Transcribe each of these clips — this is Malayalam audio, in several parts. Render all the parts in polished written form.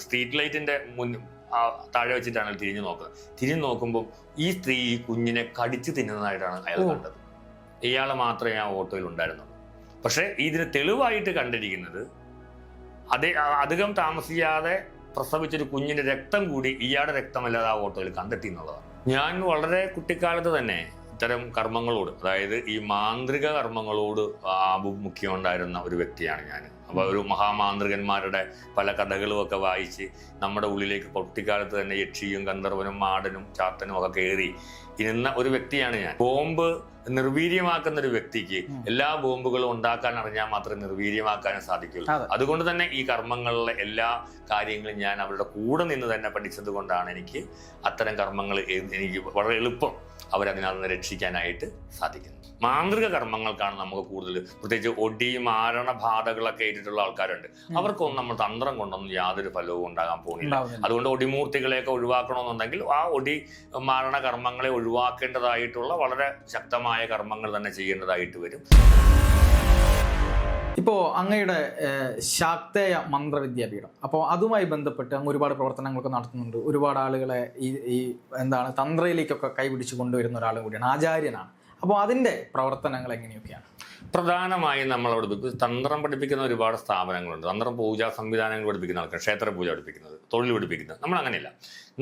സ്ട്രീറ്റ് ലൈറ്റിന്റെ താഴെ വെച്ചിട്ടാണ് തിരിഞ്ഞു നോക്കുന്നത്. തിരിഞ്ഞു നോക്കുമ്പോൾ ഈ സ്ത്രീ ഈ കുഞ്ഞിനെ കടിച്ചു തിന്നുന്നതായിട്ടാണ് അയാൾ കണ്ടത്. ഇയാൾ മാത്രമേ ആ ഓട്ടോയിൽ ഉണ്ടായിരുന്നുള്ളൂ. പക്ഷെ ഇതിന് തെളിവായിട്ട് കണ്ടിരിക്കുന്നത് അധികം താമസിയാതെ പ്രസവിച്ചൊരു കുഞ്ഞിന്റെ രക്തം കൂടി ഇയാളുടെ രക്തമല്ലാതെ ആ ഓട്ടോയിൽ കണ്ടെത്തി എന്നുള്ളതാണ്. ഞാൻ വളരെ കുട്ടിക്കാലത്ത് തന്നെ ഇത്തരം കർമ്മങ്ങളോട്, അതായത് ഈ മാന്ത്രിക കർമ്മങ്ങളോട് ആഭിമുഖ്യം ഉണ്ടായിരുന്ന ഒരു വ്യക്തിയാണ് ഞാൻ. അപ്പോൾ ഒരു മഹാമാന്ത്രികന്മാരുടെ പല കഥകളും ഒക്കെ വായിച്ച് നമ്മുടെ ഉള്ളിലേക്ക് കുട്ടിക്കാലത്ത് തന്നെ യക്ഷിയും ഗന്ധർവനും മാടനും ചാത്തനും ഒക്കെ കയറി ഇരുന്ന ഒരു വ്യക്തിയാണ് ഞാൻ. ബോംബ് നിർവീര്യമാക്കുന്ന ഒരു വ്യക്തിക്ക് എല്ലാ ബോംബുകളും ഉണ്ടാക്കാൻ അറിഞ്ഞാൽ മാത്രമേ നിർവീര്യമാക്കാനും സാധിക്കുള്ളൂ. അതുകൊണ്ട് തന്നെ ഈ കർമ്മങ്ങളിലെ എല്ലാ കാര്യങ്ങളും ഞാൻ അവരുടെ കൂടെ നിന്ന് തന്നെ പഠിച്ചത് കൊണ്ടാണ് എനിക്ക് അത്തരം കർമ്മങ്ങൾ എനിക്ക് വളരെ എളുപ്പം അവരതിനകത്ത് നിന്ന് രക്ഷിക്കാനായിട്ട് സാധിക്കുന്നത്. മാന്ത്രിക കർമ്മങ്ങൾക്കാണ് നമുക്ക് കൂടുതൽ, പ്രത്യേകിച്ച് ഒടി മാരണ ബാധകളൊക്കെ ഏറ്റിട്ടുള്ള ആൾക്കാരുണ്ട്. അവർക്കൊന്നും നമ്മൾ തന്ത്രം കൊണ്ടൊന്നും യാതൊരു ഫലവും ഉണ്ടാകാൻ പോകുന്നില്ല. അതുകൊണ്ട് ഒടിമൂർത്തികളെയൊക്കെ ഒഴിവാക്കണമെന്നുണ്ടെങ്കിൽ ആ ഒടി മാരണ കർമ്മങ്ങളെ ഒഴിവാക്കേണ്ടതായിട്ടുള്ള വളരെ ശക്തമായ കർമ്മങ്ങൾ തന്നെ ചെയ്യേണ്ടതായിട്ട് വരും. ഇപ്പോൾ അങ്ങയുടെ ശാക്തേയ മന്ത്രവിദ്യാപീഠം, അപ്പോൾ അതുമായി ബന്ധപ്പെട്ട് അങ്ങ് ഒരുപാട് പ്രവർത്തനങ്ങളൊക്കെ നടത്തുന്നുണ്ട്. ഒരുപാട് ആളുകളെ ഈ തന്ത്രയിലേക്കൊക്കെ കൈപിടിച്ച് കൊണ്ടുവരുന്ന ഒരാളും കൂടിയാണ്, ആചാര്യനാണ്. അപ്പോൾ അതിൻ്റെ പ്രവർത്തനങ്ങൾ എങ്ങനെയൊക്കെയാണ്? പ്രധാനമായും നമ്മളവിടെ തന്ത്രം പഠിപ്പിക്കുന്ന ഒരുപാട് സ്ഥാപനങ്ങളുണ്ട്. തന്ത്രം പൂജാ സംവിധാനങ്ങൾ പഠിപ്പിക്കുന്ന ആൾക്കാർ, ക്ഷേത്ര പൂജ പഠിപ്പിക്കുന്നത്, തൊഴിൽ പഠിപ്പിക്കുന്നത്. നമ്മൾ അങ്ങനെയല്ല.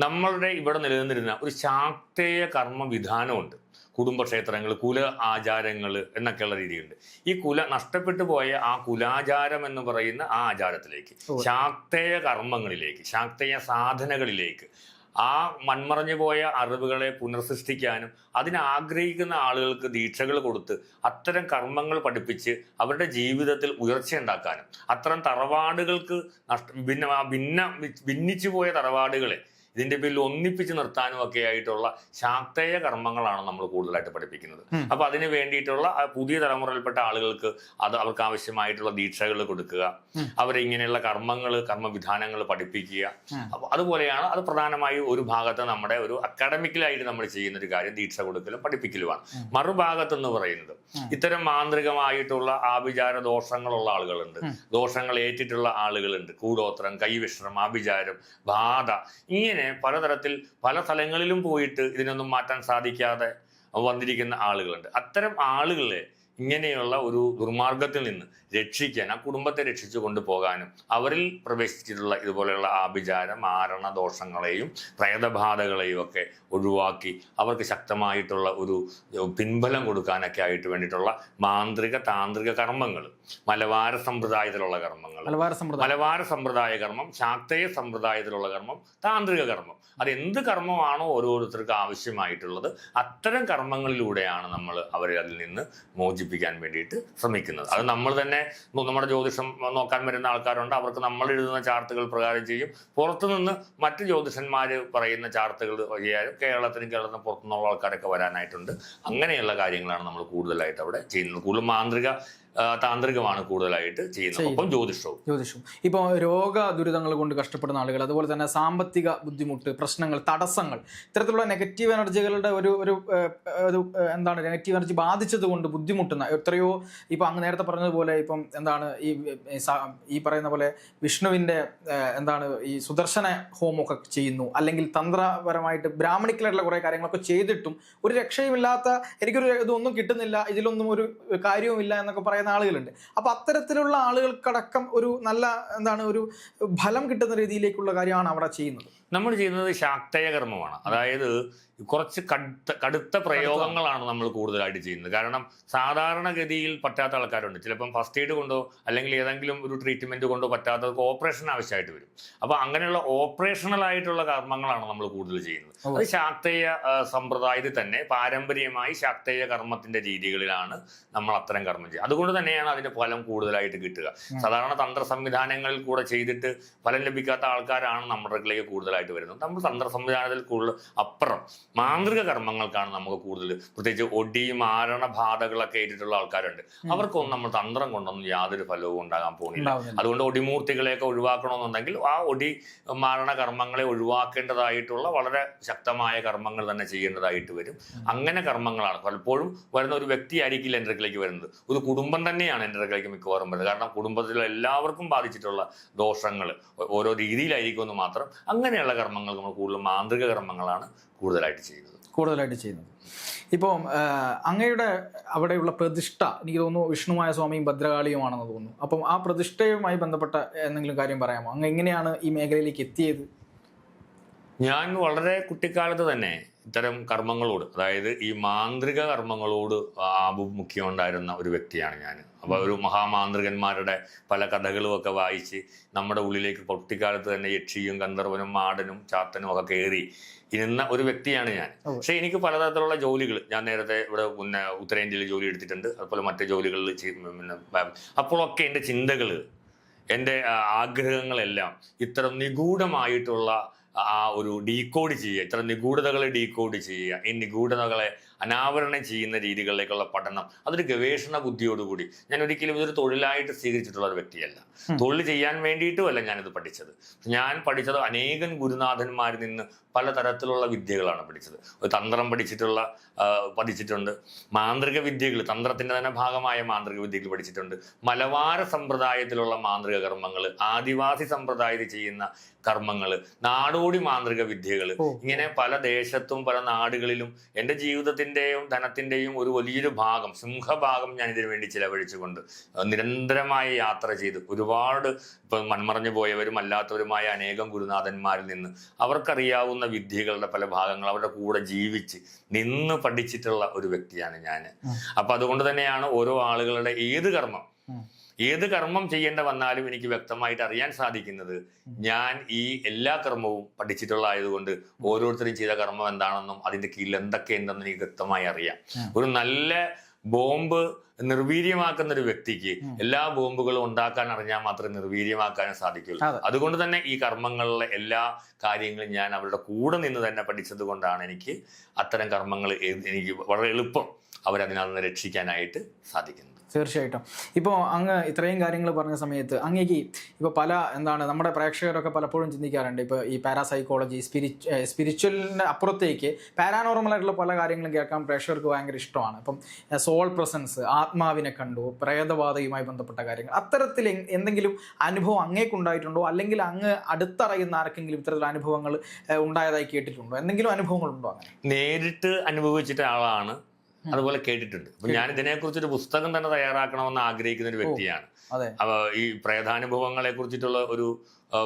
നമ്മളുടെ ഇവിടെ നിലനിന്നിരുന്ന ഒരു ശാക്തേയ കർമ്മ വിധാനമുണ്ട്. കുടുംബക്ഷേത്രങ്ങൾ, കുല ആചാരങ്ങൾ എന്നൊക്കെയുള്ള രീതിയുണ്ട്. ഈ നഷ്ടപ്പെട്ടു പോയ ആ കുലാചാരം എന്ന് പറയുന്ന ആ ആചാരത്തിലേക്ക്, ശാക്തേയ കർമ്മങ്ങളിലേക്ക്, ശാക്തേയ സാധനകളിലേക്ക്, ആ മൺമറഞ്ഞു പോയ അറിവുകളെ പുനർസൃഷ്ടിക്കാനും അതിനാഗ്രഹിക്കുന്ന ആളുകൾക്ക് ദീക്ഷകൾ കൊടുത്ത് അത്തരം കർമ്മങ്ങൾ പഠിപ്പിച്ച് അവരുടെ ജീവിതത്തിൽ ഉയർച്ചയുണ്ടാക്കാനും, അത്തരം തറവാടുകൾക്ക് ഭിന്നിച്ചു പോയ തറവാടുകളെ ഇതിന്റെ പേരിൽ ഒന്നിപ്പിച്ച് നിർത്താനും ഒക്കെ ആയിട്ടുള്ള ശാക്തേയ കർമ്മങ്ങളാണ് നമ്മൾ കൂടുതലായിട്ട് പഠിപ്പിക്കുന്നത്. അപ്പൊ അതിന് വേണ്ടിയിട്ടുള്ള പുതിയ തലമുറയിൽപ്പെട്ട ആളുകൾക്ക് അവർക്ക് ആവശ്യമായിട്ടുള്ള ദീക്ഷകൾ കൊടുക്കുക, അവരിങ്ങനെയുള്ള കർമ്മവിധാനങ്ങൾ പഠിപ്പിക്കുക. അപ്പൊ അതുപോലെയാണ് അത് പ്രധാനമായും ഒരു ഭാഗത്ത് നമ്മുടെ ഒരു അക്കാഡമിക്കലായിട്ട് നമ്മൾ ചെയ്യുന്ന ഒരു കാര്യം ദീക്ഷ കൊടുക്കലും പഠിപ്പിക്കലുമാണ്. മറുഭാഗത്ത് എന്ന് പറയുന്നത് ഇത്തരം മാന്ത്രികമായിട്ടുള്ള ആഭിചാര ദോഷങ്ങളുള്ള ആളുകളുണ്ട്, ദോഷങ്ങൾ ഏറ്റിട്ടുള്ള ആളുകളുണ്ട്. കൂടോത്രം, കൈവിഷ്ണം, ആഭിചാരം, ബാധ, ഇങ്ങനെ പലതരത്തിൽ പല സ്ഥലങ്ങളിലും പോയിട്ട് ഇതിനൊന്നും മാറ്റാൻ സാധിക്കാതെ വന്നിരിക്കുന്ന ആളുകളുണ്ട്. അത്തരം ആളുകളെ ഇങ്ങനെയുള്ള ഒരു ദുർമാർഗത്തിൽ നിന്ന് രക്ഷിക്കാൻ, ആ കുടുംബത്തെ രക്ഷിച്ചു കൊണ്ടുപോകാനും അവരിൽ പ്രവേശിച്ചിട്ടുള്ള ഇതുപോലെയുള്ള ആഭിചാര മാരണ ദോഷങ്ങളെയും പ്രേതബാധകളെയും ഒക്കെ ഒഴിവാക്കി അവർക്ക് ശക്തമായിട്ടുള്ള ഒരു പിൻബലം കൊടുക്കാനൊക്കെ ആയിട്ട് വേണ്ടിയിട്ടുള്ള മാന്ത്രിക താന്ത്രിക കർമ്മങ്ങൾ, മലബാര സമ്പ്രദായത്തിലുള്ള കർമ്മങ്ങൾ, മലബാര സമ്പ്രദായ കർമ്മം, ശാക്തേയ സമ്പ്രദായത്തിലുള്ള കർമ്മം, താന്ത്രിക കർമ്മം, അതെന്ത് കർമ്മമാണോ ഓരോരുത്തർക്ക് ആവശ്യമായിട്ടുള്ളത് അത്തരം കർമ്മങ്ങളിലൂടെയാണ് നമ്മൾ അവരെ അതിൽ നിന്ന് മോചിപ്പിക്കാൻ വേണ്ടിയിട്ട് ശ്രമിക്കുന്നത്. അത് നമ്മൾ തന്നെ, നമ്മുടെ ജ്യോതിഷം നോക്കാൻ വരുന്ന ആൾക്കാരുണ്ട്, അവർക്ക് നമ്മൾ എഴുതുന്ന ചാർട്ടുകൾ പ്രകാരം ചെയ്യും. പുറത്തുനിന്ന് മറ്റ് ജ്യോതിഷന്മാർ പറയുന്ന ചാർട്ടുകൾ വഴിയാലും കേരളത്തിന് പുറത്തുനിന്നുള്ള ആൾക്കാരൊക്കെ വരാനായിട്ടുണ്ട്. അങ്ങനെയുള്ള കാര്യങ്ങളാണ് നമ്മൾ കൂടുതലായിട്ട് അവിടെ ചെയ്യുന്നത്. കൂടുതൽ താന്ത്രികമാണ് കൂടുതലായിട്ട് ചെയ്യുന്നത്. ഒപ്പം ജ്യോതിഷവും. ഇപ്പോൾ രോഗ ദുരിതങ്ങൾ കൊണ്ട് കഷ്ടപ്പെടുന്ന ആളുകൾ, അതുപോലെ തന്നെ സാമ്പത്തിക ബുദ്ധിമുട്ട്, പ്രശ്നങ്ങൾ, തടസ്സങ്ങൾ, ഇത്തരത്തിലുള്ള നെഗറ്റീവ് എനർജികളുടെ ഒരു നെഗറ്റീവ് എനർജി ബാധിച്ചത് കൊണ്ട് ബുദ്ധിമുട്ടുന്ന എത്രയോ, ഇപ്പം അങ്ങ് നേരത്തെ പറഞ്ഞതുപോലെ ഇപ്പം ഈ പറയുന്ന പോലെ വിഷ്ണുവിൻ്റെ ഈ സുദർശന ഹോമമൊക്കെ ചെയ്യുന്നു, അല്ലെങ്കിൽ തന്ത്രപരമായിട്ട് ബ്രാഹ്മണിക്കലായിട്ടുള്ള കുറേ കാര്യങ്ങളൊക്കെ ചെയ്തിട്ടും ഒരു രക്ഷയുമില്ലാത്ത, ഇതൊന്നും കിട്ടുന്നില്ല, ഇതിലൊന്നും ഒരു കാര്യവുമില്ല എന്നൊക്കെ പറയുന്ന ആളുകളുണ്ട്. അപ്പൊ അത്തരത്തിലുള്ള ആളുകൾക്കടക്കം ഒരു നല്ല ഒരു ഫലം കിട്ടുന്ന രീതിയിലേക്കുള്ള കാര്യമാണ് അവിടെ ചെയ്യുന്നത്. നമ്മൾ ചെയ്യുന്നത് ശാക്തേയ കർമ്മമാണ്. അതായത് കുറച്ച് കടുത്ത പ്രയോഗങ്ങളാണ് നമ്മൾ കൂടുതലായിട്ട് ചെയ്യുന്നത്. കാരണം സാധാരണഗതിയിൽ പറ്റാത്ത ആൾക്കാരുണ്ട്. ചിലപ്പം ഫസ്റ്റ് എയ്ഡ് കൊണ്ടോ അല്ലെങ്കിൽ ഏതെങ്കിലും ഒരു ട്രീറ്റ്മെന്റ് കൊണ്ടോ പറ്റാത്തവർക്ക് ഓപ്പറേഷൻ ആവശ്യമായിട്ട് വരും. അപ്പൊ അങ്ങനെയുള്ള ഓപ്പറേഷണൽ ആയിട്ടുള്ള കർമ്മങ്ങളാണ് നമ്മൾ കൂടുതൽ ചെയ്യുന്നത്. അത് ശാക്തേയ സമ്പ്രദായത്തിൽ തന്നെ പാരമ്പര്യമായി ശാക്തേയ കർമ്മത്തിന്റെ രീതികളിലാണ് നമ്മൾ അത്തരം കർമ്മം ചെയ്യുക. അതുകൊണ്ട് തന്നെയാണ് അതിന്റെ ഫലം കൂടുതലായിട്ട് കിട്ടുക. സാധാരണ തന്ത്ര സംവിധാനങ്ങളിൽ കൂടെ ചെയ്തിട്ട് ഫലം ലഭിക്കാത്ത ആൾക്കാരാണ് നമ്മുടെ അടുക്കളേക്ക് കൂടുതലായിട്ട് വരുന്നത്. നമ്മൾ തന്ത്ര സംവിധാനത്തിൽ കൂടുതൽ അപ്പുറം മാന്ത്രിക കർമ്മങ്ങൾക്കാണ് നമുക്ക് കൂടുതൽ, പ്രത്യേകിച്ച് ഒടി മാരണ ബാധകളൊക്കെ ഏറ്റിട്ടുള്ള ആൾക്കാരുണ്ട്. അവർക്കൊന്നും നമ്മൾ തന്ത്രം കൊണ്ടൊന്നും യാതൊരു ഫലവും ഉണ്ടാകാൻ പോകുന്നില്ല. അതുകൊണ്ട് ഒടിമൂർത്തികളെയൊക്കെ ഒഴിവാക്കണമെന്നുണ്ടെങ്കിൽ ആ ഒടി മാരണ കർമ്മങ്ങളെ ഒഴിവാക്കേണ്ടതായിട്ടുള്ള വളരെ ശക്തമായ കർമ്മങ്ങൾ തന്നെ ചെയ്യേണ്ടതായിട്ട് വരും. അങ്ങനെ കർമ്മങ്ങളാണ് പലപ്പോഴും വരുന്ന. ഒരു വ്യക്തി ആയിരിക്കില്ല എൻ്റെ അടുക്കലേക്ക് വരുന്നത്, ഒരു കുടുംബം ദൈവം തന്നെയാണ് എൻ്റെ അടുക്കലേക്ക് മിക്കവാറും വരുന്നത്. കാരണം കുടുംബത്തിലെ എല്ലാവർക്കും ബാധിച്ചിട്ടുള്ള ദോഷങ്ങൾ ഓരോ രീതിയിലായിരിക്കും എന്ന് മാത്രം. അങ്ങനെയുള്ള കർമ്മങ്ങൾ നമ്മൾ കൂടുതലും മാന്ത്രിക കർമ്മങ്ങളാണ് കൂടുതലായിട്ട് ചെയ്യുന്നത്. ഇപ്പോൾ അങ്ങയുടെ അവിടെയുള്ള പ്രതിഷ്ഠ എനിക്ക് തോന്നുന്നു വിഷ്ണുമായ സ്വാമിയും ഭദ്രകാളിയുമാണെന്ന് തോന്നുന്നു. അപ്പം ആ പ്രതിഷ്ഠയുമായി ബന്ധപ്പെട്ട എന്തെങ്കിലും കാര്യം പറയാമോ? അങ്ങ് എങ്ങനെയാണ് ഈ മേഖലയിലേക്ക് എത്തിയത്? ഞാൻ വളരെ കുട്ടിക്കാലത്ത് തന്നെ ഇത്തരം കർമ്മങ്ങളോട്, അതായത് ഈ മാന്ത്രിക കർമ്മങ്ങളോട് ആഭിമുഖ്യം ഉണ്ടായിരുന്ന ഒരു വ്യക്തിയാണ് ഞാൻ. അപ്പോൾ ഒരു മഹാമാന്ത്രികന്മാരുടെ പല കഥകളും ഒക്കെ വായിച്ച് നമ്മുടെ ഉള്ളിലേക്ക് കുട്ടിക്കാലത്ത് തന്നെ യക്ഷിയും ഗന്ധർവനും മാടനും ചാത്തനും ഒക്കെ കയറി ഇരുന്ന ഒരു വ്യക്തിയാണ് ഞാൻ. പക്ഷെ എനിക്ക് പലതരത്തിലുള്ള ജോലികൾ, ഞാൻ നേരത്തെ ഇവിടെ പിന്നെ ഉത്തരേന്ത്യയിൽ ജോലി എടുത്തിട്ടുണ്ട്, അതുപോലെ മറ്റു ജോലികളിൽ അപ്പോഴൊക്കെ എൻ്റെ ചിന്തകൾ, എൻ്റെ ആഗ്രഹങ്ങളെല്ലാം ഇത്തരം നിഗൂഢമായിട്ടുള്ള ആ ഒരു ഡീകോഡ് ചെയ്യുക, ഇത്തരം നിഗൂഢതകളെ ഡീകോഡ് ചെയ്യുക, ഈ നിഗൂഢതകളെ അനാവരണം ചെയ്യുന്ന രീതികളിലേക്കുള്ള പഠനം, അതൊരു ഗവേഷണ ബുദ്ധിയോടുകൂടി. ഞാൻ ഒരിക്കലും ഇതൊരു തൊഴിലായിട്ട് സ്വീകരിച്ചിട്ടുള്ള ഒരു വ്യക്തിയല്ല. തൊഴിൽ ചെയ്യാൻ വേണ്ടിയിട്ടുമല്ല ഞാനിത് പഠിച്ചത്. ഞാൻ പഠിച്ചത് അനേകം ഗുരുനാഥന്മാരിൽ നിന്ന് പലതരത്തിലുള്ള വിദ്യകളാണ് പഠിച്ചത്. ഒരു തന്ത്രം പഠിച്ചിട്ടുണ്ട്, മാന്ത്രിക വിദ്യകൾ, തന്ത്രത്തിൻ്റെ തന്നെ ഭാഗമായ മാന്ത്രിക വിദ്യകൾ പഠിച്ചിട്ടുണ്ട്, മലബാര സമ്പ്രദായത്തിലുള്ള മാന്ത്രിക കർമ്മങ്ങൾ, ആദിവാസി സമ്പ്രദായത്തിൽ ചെയ്യുന്ന കർമ്മങ്ങൾ, നാടോടി മാന്ത്രിക വിദ്യകൾ, ഇങ്ങനെ പല ദേശത്തും പല നാടുകളിലും എൻ്റെ ജീവിതത്തിൻ്റെയും ധനത്തിൻ്റെയും ഒരു വലിയൊരു ഭാഗം, സിംഹഭാഗം ഞാൻ ഇതിനു വേണ്ടി ചിലവഴിച്ചുകൊണ്ട് നിരന്തരമായി യാത്ര ചെയ്ത് ഒരുപാട് ഇപ്പം മൺമറഞ്ഞു പോയവരും അല്ലാത്തവരുമായ അനേകം ഗുരുനാഥന്മാരിൽ നിന്ന് അവർക്കറിയാവുന്ന വിദ്യകളുടെ പല ഭാഗങ്ങൾ അവരുടെ കൂടെ ജീവിച്ച് നിന്ന് പഠിച്ചിട്ടുള്ള ഒരു വ്യക്തിയാണ് ഞാൻ. അപ്പൊ അതുകൊണ്ട് തന്നെയാണ് ഓരോ ആളുകളുടെ ഏത് കർമ്മം ചെയ്യേണ്ട വന്നാലും എനിക്ക് വ്യക്തമായിട്ട് അറിയാൻ സാധിക്കുന്നത്. ഞാൻ ഈ എല്ലാ കർമ്മവും പഠിച്ചിട്ടുള്ള ആയതുകൊണ്ട് ഓരോരുത്തരും ചെയ്ത കർമ്മം എന്താണെന്നും അതിന്റെ കീഴിൽ എന്തൊക്കെ ഉണ്ടെന്ന് എനിക്ക് വ്യക്തമായി അറിയാം. ഒരു നല്ല ബോംബ് നിർവീര്യമാക്കുന്ന ഒരു വ്യക്തിക്ക് എല്ലാ ബോംബുകളും ഉണ്ടാക്കാൻ അറിഞ്ഞാൽ മാത്രമേ നിർവീര്യമാക്കാനും സാധിക്കുള്ളൂ. അതുകൊണ്ട് തന്നെ ഈ കർമ്മങ്ങളിലെ എല്ലാ കാര്യങ്ങളും ഞാൻ അവരുടെ കൂടെ നിന്ന് തന്നെ പഠിച്ചത് കൊണ്ടാണ് എനിക്ക് അത്തരം കർമ്മങ്ങൾ എനിക്ക് വളരെ എളുപ്പം അവരതിനകത്ത് നിന്ന് രക്ഷിക്കാനായിട്ട് സാധിക്കുന്നത്. തീർച്ചയായിട്ടും. ഇപ്പോൾ അങ്ങ് ഇത്രയും കാര്യങ്ങൾ പറഞ്ഞ സമയത്ത് അങ്ങേക്ക് ഇപ്പോൾ പല നമ്മുടെ പ്രേക്ഷകരൊക്കെ പലപ്പോഴും ചിന്തിക്കാറുണ്ട്, ഇപ്പോൾ ഈ പാരാസൈക്കോളജി, സ്പിരിച്വലിൻ്റെ അപ്പുറത്തേക്ക് പാരാനോർമലായിട്ടുള്ള പല കാര്യങ്ങളും കേൾക്കാൻ പ്രേക്ഷകർക്ക് ഭയങ്കര ഇഷ്ടമാണ്. ഇപ്പം സോൾ പ്രസൻസ്, ആത്മാവിനെ കണ്ടു, പ്രേതബാധയുമായി ബന്ധപ്പെട്ട കാര്യങ്ങൾ, അത്തരത്തിൽ എന്തെങ്കിലും അനുഭവം അങ്ങേക്കുണ്ടായിട്ടുണ്ടോ? അല്ലെങ്കിൽ അങ്ങ് അടുത്തറിയുന്ന ആർക്കെങ്കിലും ഇത്തരത്തിലുള്ള അനുഭവങ്ങൾ ഉണ്ടായതായി കേട്ടിട്ടുണ്ടോ? എന്തെങ്കിലും അനുഭവങ്ങളുണ്ടോ? അങ്ങനെ നേരിട്ട് അനുഭവിച്ചിട്ട ആളാണ്, അതുപോലെ കേട്ടിട്ടുണ്ട്. അപ്പൊ ഞാൻ ഇതിനെക്കുറിച്ചൊരു പുസ്തകം തന്നെ തയ്യാറാക്കണമെന്ന് ആഗ്രഹിക്കുന്ന ഒരു വ്യക്തിയാണ്. അപ്പൊ ഈ പ്രേതാനുഭവങ്ങളെ കുറിച്ചിട്ടുള്ള ഒരു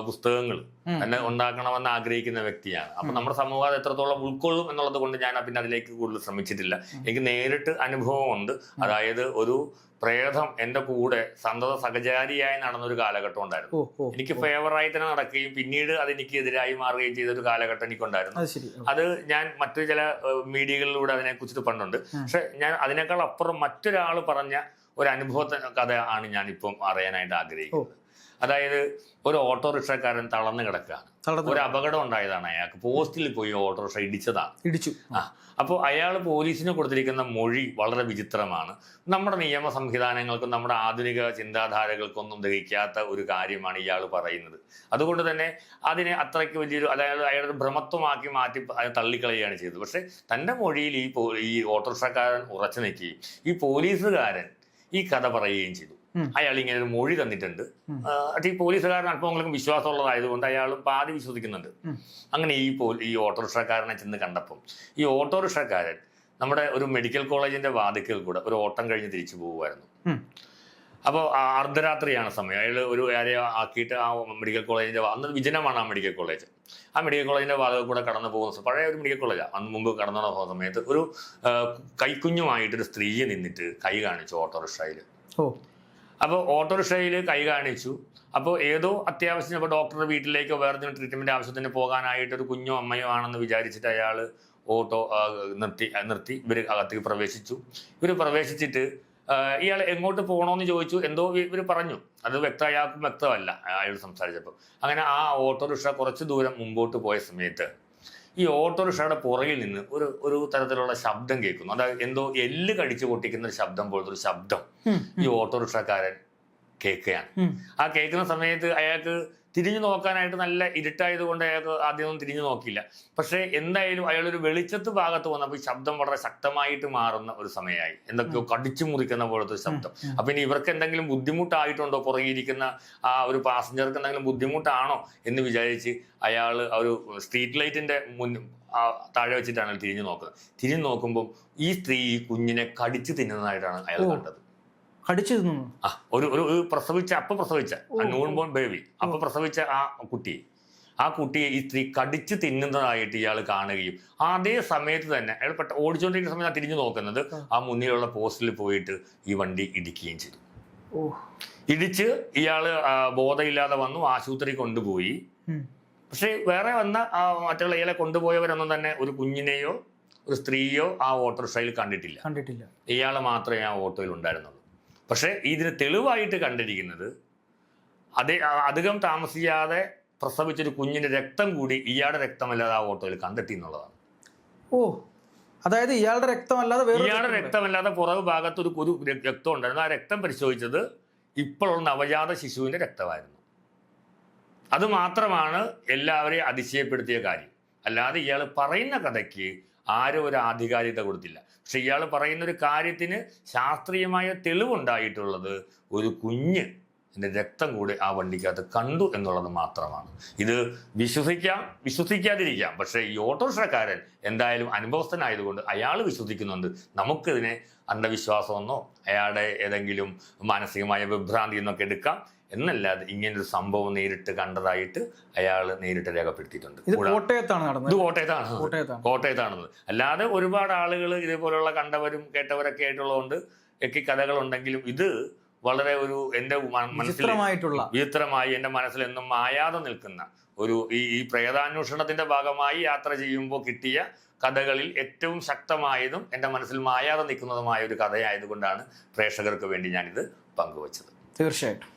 പുസ്തകങ്ങൾ തന്നെ ഉണ്ടാക്കണമെന്ന് ആഗ്രഹിക്കുന്ന വ്യക്തിയാണ്. അപ്പൊ നമ്മുടെ സമൂഹം അത് എത്രത്തോളം ഉൾക്കൊള്ളും എന്നുള്ളത് കൊണ്ട് ഞാൻ പിന്നെ അതിലേക്ക് കൂടുതൽ ശ്രമിച്ചിട്ടില്ല. എനിക്ക് നേരിട്ട് അനുഭവമുണ്ട്. അതായത് ഒരു പ്രേതം എൻ്റെ കൂടെ സന്തത സഹചാരിയായി നടന്നൊരു കാലഘട്ടം ഉണ്ടായിരുന്നു. എനിക്ക് ഫേവറായി തന്നെ നടക്കുകയും പിന്നീട് അതെനിക്ക് എതിരായി മാറുകയും ചെയ്ത ഒരു കാലഘട്ടം എനിക്കുണ്ടായിരുന്നു. അത് ഞാൻ മറ്റു ചില മീഡിയകളിലൂടെ അതിനെ കുറിച്ചിട്ട് പണ്ടുണ്ട്. പക്ഷെ ഞാൻ അതിനേക്കാൾ അപ്പുറം മറ്റൊരാൾ പറഞ്ഞ ഒരു അനുഭവത്തെ കഥ ആണ് ഞാൻ ഇപ്പം അറിയാനായിട്ട് ആഗ്രഹിക്കുന്നത്. അതായത് ഒരു ഓട്ടോറിക്ഷക്കാരൻ തളർന്നു കിടക്കുകയാണ്. ഒരു അപകടം ഉണ്ടായതാണ്. അയാൾക്ക് പോസ്റ്റിൽ പോയി ഓട്ടോറിക്ഷ ഇടിച്ചു. അപ്പോൾ അയാൾ പോലീസിന് കൊടുത്തിരിക്കുന്ന മൊഴി വളരെ വിചിത്രമാണ്. നമ്മുടെ നിയമ സംവിധാനങ്ങൾക്കും നമ്മുടെ ആധുനിക ചിന്താധാരകൾക്കൊന്നും ദഹിക്കാത്ത ഒരു കാര്യമാണ് ഇയാൾ പറയുന്നത്. അതുകൊണ്ട് തന്നെ അതിനെ അത്രയ്ക്ക് വലിയൊരു, അതായത് അയാളൊരു ഭ്രമത്വമാക്കി മാറ്റി തള്ളിക്കളയുകയാണ് ചെയ്തത്. പക്ഷെ തൻ്റെ മൊഴിയിൽ ഈ ഓട്ടോറിക്ഷക്കാരൻ ഉറച്ചു നിൽക്കുകയും ഈ പോലീസുകാരൻ ഈ കഥ പറയുകയും ചെയ്തു. അയാൾ ഇങ്ങനെ ഒരു മൊഴി തന്നിട്ടുണ്ട്. ഈ പോലീസുകാരൻ അല്പമെങ്കിലും വിശ്വാസമുള്ളതായതുകൊണ്ട് അയാളും പാതി വിശ്വസിക്കുന്നുണ്ട്. അങ്ങനെ ഈ ഓട്ടോറിക്ഷക്കാരനെ ചെന്ന് കണ്ടപ്പം ഈ ഓട്ടോറിക്ഷക്കാരൻ നമ്മുടെ ഒരു മെഡിക്കൽ കോളേജിന്റെ വാതിക്കൽ കൂടെ ഒരു ഓട്ടം കഴിഞ്ഞ് തിരിച്ചു പോകുമായിരുന്നു. അപ്പോൾ അർദ്ധരാത്രിയാണ് സമയം. അയാൾ ഒരു ഏരിയ ആക്കിയിട്ട് ആ മെഡിക്കൽ കോളേജിന്റെ അന്ന് വിജനമാണ് ആ മെഡിക്കൽ കോളേജ്. ആ മെഡിക്കൽ കോളേജിന്റെ വാതിൽ കൂടെ കടന്നു പോകുന്ന പഴയ ഒരു മെഡിക്കൽ കോളേജാണ്. അന്ന് മുമ്പ് കടന്നു പോകുന്ന സമയത്ത് ഒരു കൈക്കുഞ്ഞുമായിട്ടൊരു സ്ത്രീയെ നിന്നിട്ട് കൈ കാണിച്ചു ഓട്ടോറിക്ഷയിൽ. അപ്പോൾ ഓട്ടോറിക്ഷയിൽ കൈ കാണിച്ചു. അപ്പോൾ ഏതോ അത്യാവശ്യം ഇപ്പോൾ ഡോക്ടറുടെ വീട്ടിലേക്കോ വേറെ ട്രീറ്റ്മെന്റ് ആവശ്യത്തിന് പോകാനായിട്ട് ഒരു കുഞ്ഞോ അമ്മയോ ആണെന്ന് വിചാരിച്ചിട്ട് അയാൾ ഓട്ടോ നിർത്തി ഇവർ അകത്തേക്ക് പ്രവേശിച്ചു. ഇവർ പ്രവേശിച്ചിട്ട് ഇയാൾ എങ്ങോട്ട് പോകണമെന്ന് ചോദിച്ചു. എന്തോ ഇവർ പറഞ്ഞു. അത് അയാൾക്കും വ്യക്തമല്ല അയാൾ സംസാരിച്ചപ്പോൾ. അങ്ങനെ ആ ഓട്ടോറിക്ഷ കുറച്ച് ദൂരം മുമ്പോട്ട് പോയ സമയത്ത് ഈ ഓട്ടോറിക്ഷയുടെ പുറകിൽ നിന്ന് ഒരു തരത്തിലുള്ള ശബ്ദം കേൾക്കുന്നു. അതായത് എന്തോ എല്ല് കടിച്ചു പൊട്ടിക്കുന്ന ഒരു ശബ്ദം പോലത്തെ ഒരു ശബ്ദം ഈ ഓട്ടോറിക്ഷക്കാരൻ കേൾക്കുകയാണ്. ആ കേൾക്കുന്ന സമയത്ത് അയാൾക്ക് തിരിഞ്ഞു നോക്കാനായിട്ട് നല്ല ഇരുട്ടായത് കൊണ്ട് അയാൾക്ക് ആദ്യമൊന്നും തിരിഞ്ഞു നോക്കിയില്ല. പക്ഷേ എന്തായാലും അയാളൊരു വെളിച്ചത്ത് ഭാഗത്ത് വന്നപ്പോൾ ഈ ശബ്ദം വളരെ ശക്തമായിട്ട് മാറുന്ന ഒരു സമയമായി. എന്തൊക്കെയോ കടിച്ചു മുറിക്കുന്ന പോലത്തെ ഒരു ശബ്ദം. അപ്പൊ ഇനി ഇവർക്ക് എന്തെങ്കിലും ബുദ്ധിമുട്ടായിട്ടുണ്ടോ, പുറകിരിക്കുന്ന ആ ഒരു പാസഞ്ചർക്ക് എന്തെങ്കിലും ബുദ്ധിമുട്ടാണോ എന്ന് വിചാരിച്ച് അയാൾ ഒരു സ്ട്രീറ്റ് ലൈറ്റിന്റെ താഴെ വെച്ചിട്ടാണ് തിരിഞ്ഞു നോക്കുന്നത്. തിരിഞ്ഞു നോക്കുമ്പോൾ ഈ സ്ത്രീ ഈ കുഞ്ഞിനെ കടിച്ചു തിന്നുന്നതായിട്ടാണ് അയാൾ കണ്ടത്. കടിച്ചു തിന്നു. ഒരു പ്രസവിച്ച ന്യൂൺ ബോൺ ബേബി പ്രസവിച്ച ആ കുട്ടിയെ ഈ സ്ത്രീ കടിച്ചു തിന്നുന്നതായിട്ട് ഇയാൾ കാണുകയും അതേ സമയത്ത് തന്നെ അയാൾ ഓടിച്ചുകൊണ്ടിരിക്കുന്ന സമയത്ത് തിരിഞ്ഞു നോക്കുന്നത് ആ മുന്നിലുള്ള പോസ്റ്റിൽ പോയിട്ട് ഈ വണ്ടി ഇടിക്കുകയും ചെയ്തു. ഇടിച്ച് ഇയാള് ബോധമില്ലാതെ വന്നു, ആശുപത്രി കൊണ്ടുപോയി. പക്ഷെ വേറെ വന്ന മറ്റുള്ള ഇയാളെ കൊണ്ടുപോയവരൊന്നും തന്നെ ഒരു കുഞ്ഞിനെയോ ഒരു സ്ത്രീയോ ആ ഓട്ടോറിക്ഷയിൽ കണ്ടിട്ടില്ല. ഇയാൾ മാത്രമേ ആ ഓട്ടോയിൽ ഉണ്ടായിരുന്നുള്ളൂ. പക്ഷെ ഇതിന് തെളിവായിട്ട് കണ്ടിരിക്കുന്നത് അധികം താമസിയാതെ പ്രസവിച്ചൊരു കുഞ്ഞിന്റെ രക്തം കൂടി ഇയാളുടെ രക്തമല്ലാതെ ആ ഓട്ടോയിൽ കണ്ടെത്തി എന്നുള്ളതാണ്. അതായത് ഇയാളുടെ രക്തമല്ലാതെ പുറകു ഭാഗത്ത് ഒരു രക്തം ഉണ്ടായിരുന്നു. ആ രക്തം പരിശോധിച്ചത് ഇപ്പോഴുള്ള നവജാത ശിശുവിന്റെ രക്തമായിരുന്നു. അത് മാത്രമാണ് എല്ലാവരെയും അതിശയപ്പെടുത്തിയ കാര്യം. അല്ലാതെ ഇയാൾ പറയുന്ന കഥയ്ക്ക് ആരും ഒരു ആധികാരികത കൊടുത്തില്ല. പക്ഷെ ഇയാൾ പറയുന്ന ഒരു കാര്യത്തിന് ശാസ്ത്രീയമായ തെളിവുണ്ടായിട്ടുള്ളത് ഒരു കുഞ്ഞ് രക്തം കൂടി ആ വണ്ടിക്കകത്ത് കണ്ടു എന്നുള്ളത് മാത്രമാണ്. ഇത് വിശ്വസിക്കാതിരിക്കാം. പക്ഷെ ഈ ഓട്ടോറിക്ഷക്കാരൻ എന്തായാലും അനുഭവസ്ഥനായതുകൊണ്ട് അയാൾ വിശ്വസിക്കുന്നുണ്ട്. നമുക്കിതിനെ അന്ധവിശ്വാസമെന്നോ അയാളുടെ ഏതെങ്കിലും മാനസികമായ വിഭ്രാന്തി എന്നൊക്കെ എടുക്കാം. എന്നല്ലാതെ ഇങ്ങനൊരു സംഭവം നേരിട്ട് കണ്ടതായിട്ട് അയാൾ നേരിട്ട് രേഖപ്പെടുത്തിയിട്ടുണ്ട്. ഇത് കോട്ടയത്താണെന്ന്. അല്ലാതെ ഒരുപാട് ആളുകൾ ഇതേപോലെയുള്ള കണ്ടവരും കേട്ടവരൊക്കെ ആയിട്ടുള്ളതുകൊണ്ട് ഒക്കെ കഥകളുണ്ടെങ്കിലും ഇത് വളരെ ഒരു എൻ്റെ മനസ്സിൽ വിചിത്രമായി എൻ്റെ മനസ്സിൽ എന്നും മായാതെ നിൽക്കുന്ന ഒരു ഈ പ്രേതാന്വേഷണത്തിന്റെ ഭാഗമായി യാത്ര ചെയ്യുമ്പോൾ കിട്ടിയ കഥകളിൽ ഏറ്റവും ശക്തമായതും എൻ്റെ മനസ്സിൽ മായാതെ നിൽക്കുന്നതുമായ ഒരു കഥയായതുകൊണ്ടാണ് പ്രേക്ഷകർക്ക് വേണ്ടി ഞാനിത് പങ്കുവച്ചത്. തീർച്ചയായിട്ടും.